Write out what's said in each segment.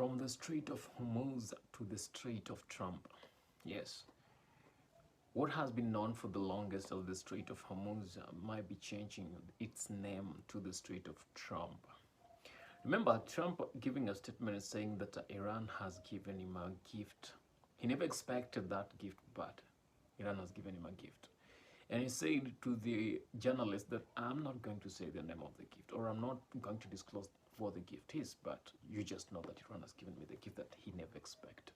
From the Strait of Hormuz to the Strait of Trump. Yes, what has been known for the longest as the Strait of Hormuz might be changing its name to the Strait of Trump. Remember, Trump giving a statement saying that Iran has given him a gift. He never expected that gift, but Iran has given him a gift. And he said to the journalist that I'm not going to say the name of the gift, or I'm not going to disclose what the gift is, but you just know that Iran has given me the gift that he never expected.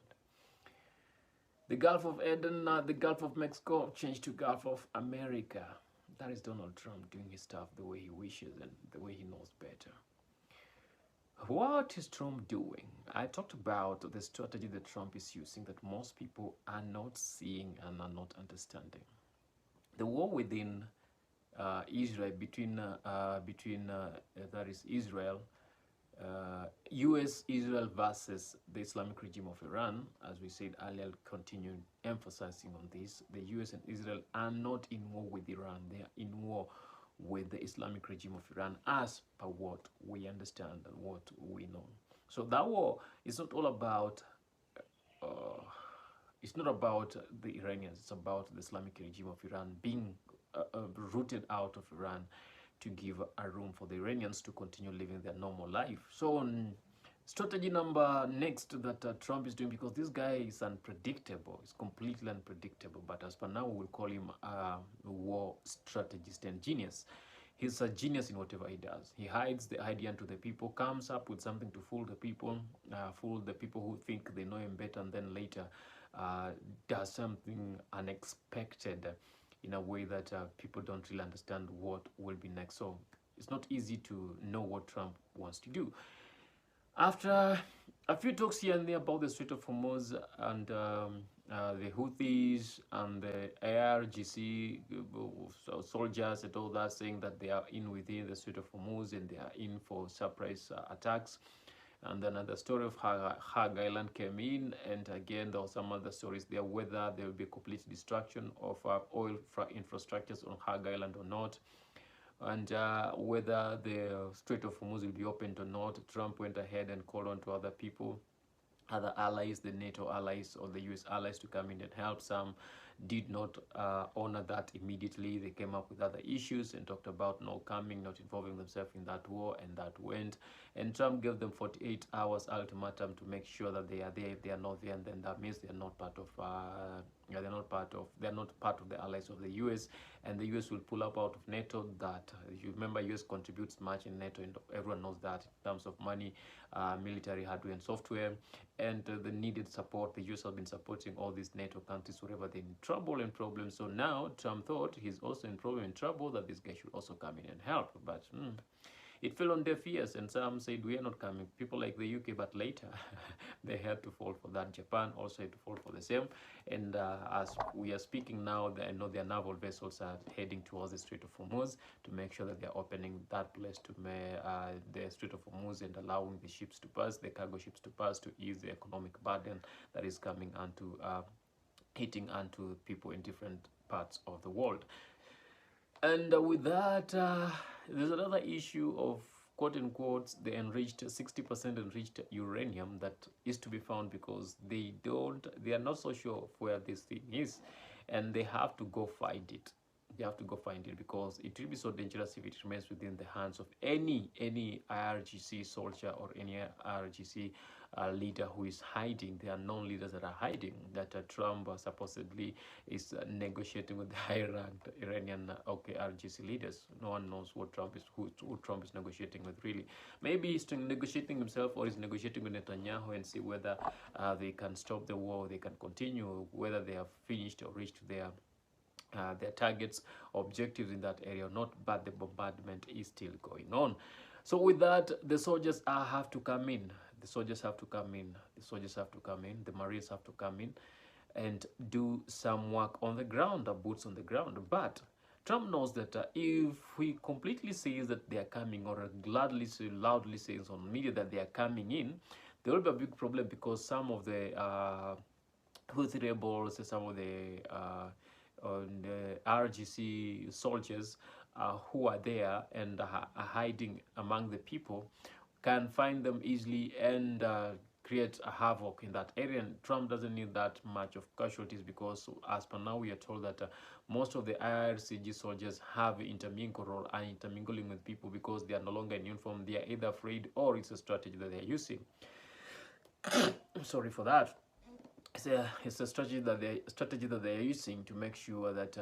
The Gulf of Eden, the Gulf of Mexico changed to Gulf of America. That is Donald Trump doing his stuff the way he wishes and the way he knows better. What is Trump doing? I talked about the strategy that Trump is using that most people are not seeing and are not understanding. The war within Israel, between that is Israel, U.S.-Israel versus the Islamic regime of Iran, as we said earlier, continued emphasizing on this. The U.S. and Israel are not in war with Iran. They are in war with the Islamic regime of Iran, as per what we understand and what we know. So that war is not all about it's not about the Iranians, it's about the Islamic regime of Iran being rooted out of Iran to give a room for the Iranians to continue living their normal life. So strategy number next that Trump is doing, because this guy is unpredictable, it's completely unpredictable, but as per now we will call him a war strategist and genius. He's a genius in whatever he does. He hides the idea to the people, comes up with something to fool the people who think they know him better, and then later does something unexpected in a way that people don't really understand what will be next. So it's not easy to know what Trump wants to do. After a few talks here and there about the Strait of Hormuz and the Houthis and the IRGC soldiers and all that, saying that they are in within the Strait of Hormuz and they are in for surprise attacks. And then the story of Hag Island came in, and again there were some other stories there, whether there will be a complete destruction of oil infrastructures on Hag Island or not, and whether the Strait of Hormuz will be opened or not. Trump went ahead and called on to other people, other allies, the NATO allies or the US allies, to come in and help. Some did not honor that immediately. They came up with other issues and talked about not coming, not involving themselves in that war, and that went. And Trump gave them 48 hours ultimatum to make sure that they are there. If they are not there, and then that means they are not part of they're not part of the allies of the US, and the US will pull up out of NATO. That you remember, US contributes much in NATO, and everyone knows that in terms of money, military hardware and software, and the needed support. The US has been supporting all these NATO countries wherever they're in trouble and problems. So now Trump thought he's also in problem and trouble, that this guy should also come in and help, but it fell on deaf ears, and some said we are not coming. People like the UK, but later they had to fall for that. Japan also had to fall for the same. And as we are speaking now, I know their naval vessels are heading towards the Strait of Hormuz to make sure that they're opening that place to the Strait of Hormuz and allowing the ships to pass, the cargo ships to pass, to ease the economic burden that is coming onto hitting onto people in different parts of the world. And with that, there's another issue of quote unquote the enriched 60% enriched uranium that is to be found, because they are not so sure of where this thing is, and they have to go find it. They have to go find it, because it will be so dangerous if it remains within the hands of any IRGC soldier or any IRGC leader who is hiding. There are known leaders that are hiding, that Trump supposedly is negotiating with the high-ranked Iranian RGC leaders. No one knows what who Trump is negotiating with, really. Maybe he's negotiating himself, or he's negotiating with Netanyahu, and see whether they can stop the war, they can continue, whether they have finished or reached their targets, objectives in that area or not, but the bombardment is still going on. So with that, the soldiers have to come in. The soldiers have to come in. The soldiers have to come in. The Marines have to come in and do some work on the ground, the boots on the ground. But Trump knows that if he completely says that they are coming, or loudly says on media that they are coming in, there will be a big problem, because some of the Houthi rebels, some of the RGC soldiers who are there and are hiding among the people can find them easily and create a havoc in that area, and Trump doesn't need that much of casualties, because as per now we are told that most of the IRCG soldiers have intermingled or are intermingling with people because they are no longer in uniform. They are either afraid or it's a strategy that they are using. Sorry for that. It's a strategy that they are using to make sure that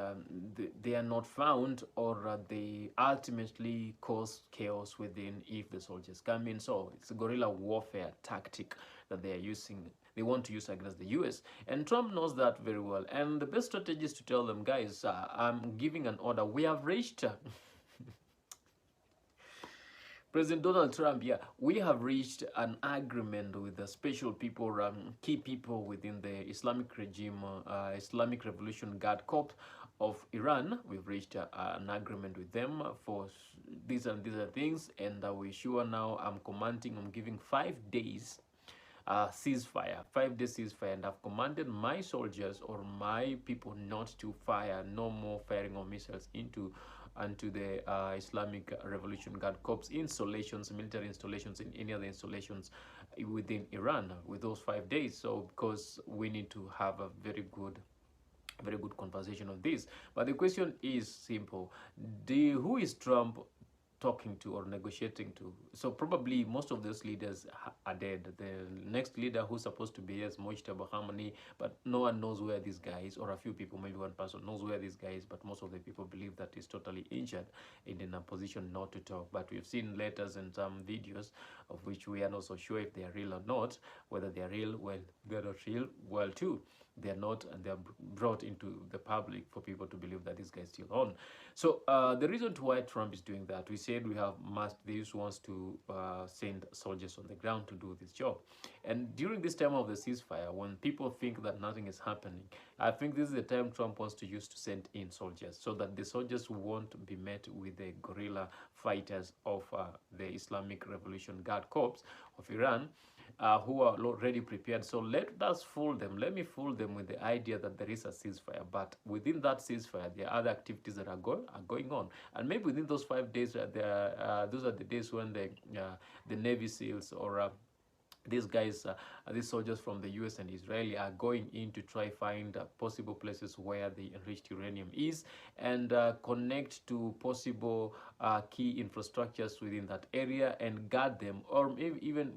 they are not found, or they ultimately cause chaos within if the soldiers come in. So it's a guerrilla warfare tactic that they are using. They want to use against the US, and Trump knows that very well. And the best strategy is to tell them, guys, I'm giving an order. We have reached. President Donald Trump, yeah, we have reached an agreement with the special people, key people within the Islamic regime, Islamic Revolution Guard Corps of Iran. We've reached an agreement with them for these and these are things, and we sure now I'm giving 5 days ceasefire, 5 day ceasefire, and I've commanded my soldiers or my people not to fire, no more firing of missiles into the Islamic Revolution Guard Corps installations, military installations, in any other installations within Iran with those 5 days. So because we need to have a very good conversation on this. But the question is simple: who is Trump talking to or negotiating to? So probably most of those leaders are dead. The next leader who's supposed to be is Mojtaba Khamenei, but no one knows where this guy is, or a few people, maybe one person knows where this guy is, but most of the people believe that he's totally injured and in a position not to talk. But we've seen letters and some videos of which we are not so sure if they are real or not. Whether they are real, well, they're not real, well too. They're not, and they're brought into the public for people to believe that this guy is still on. So the reason to why Trump is doing that, we said we have these wants to send soldiers on the ground to do this job. And during this time of the ceasefire, when people think that nothing is happening, I think this is the time Trump wants to use to send in soldiers, so that the soldiers won't be met with the guerrilla fighters of the Islamic Revolution Guard Corps of Iran, who are already prepared. So let us fool them. Let me fool them with the idea that there is a ceasefire, but within that ceasefire, there are other activities that are going on. And maybe within those 5 days, those are the days when the Navy SEALs or these guys, these soldiers from the US and Israeli are going in to try find possible places where the enriched uranium is, and connect to possible key infrastructures within that area and guard them, or maybe even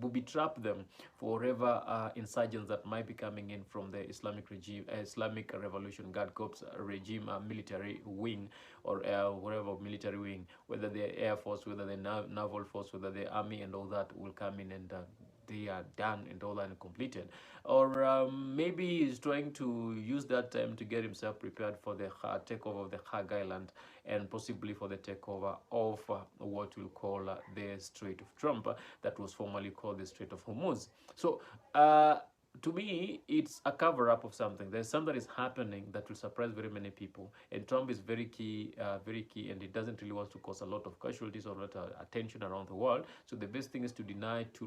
booby trap them for whatever insurgents that might be coming in from the Islamic regime, Islamic Revolution Guard Corps regime military wing, or whatever military wing, whether the Air Force, whether the Naval Force, whether the Army and all that will come in, and they are done and all that and completed. Or maybe he's trying to use that time to get himself prepared for the takeover of the Hag Island, and possibly for the takeover of what we'll call the Strait of Trump, that was formerly called the Strait of Hormuz. So to me, it's a cover-up of something. There's something that is happening that will surprise very many people, and Trump is very key, and he doesn't really want to cause a lot of casualties or a lot of attention around the world. So the best thing is to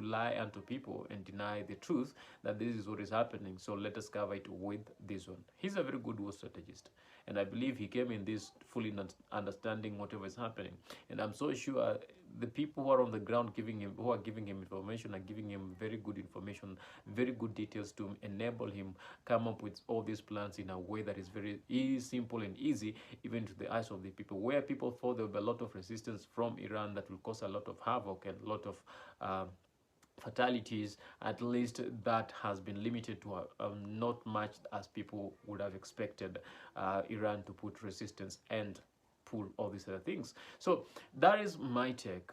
lie unto people and deny the truth that this is what is happening. So let us cover it with this one. He's a very good war strategist, and I believe he came in this fully understanding whatever is happening. And I'm so sure the people who are on the ground who are giving him information are giving him very good information, very good details to enable him come up with all these plans in a way that is very simple and easy, even to the eyes of the people. Where people thought there would be a lot of resistance from Iran that will cause a lot of havoc and a lot of fatalities, at least that has been limited to not much as people would have expected Iran to put resistance and pull all these other things. So that is my take.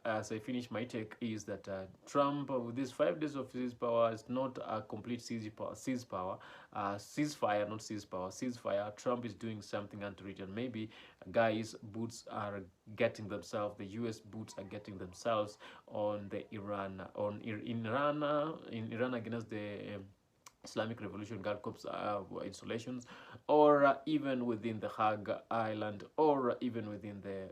As I finish, my take is that Trump, with these 5 days of ceasefire, is not a complete ceasefire, not ceasefire. Trump is doing something unwritten. Maybe guys' boots are getting themselves, the US boots are getting themselves on the Iran against the Islamic Revolution Guard Corps installations, or even within the Hag Island, or even within the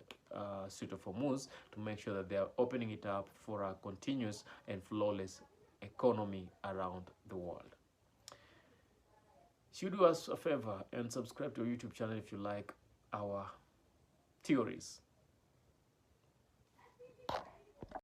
Strait of Hormuz, to make sure that they are opening it up for a continuous and flawless economy around the world. So you do us a favor and subscribe to our YouTube channel if you like our theories.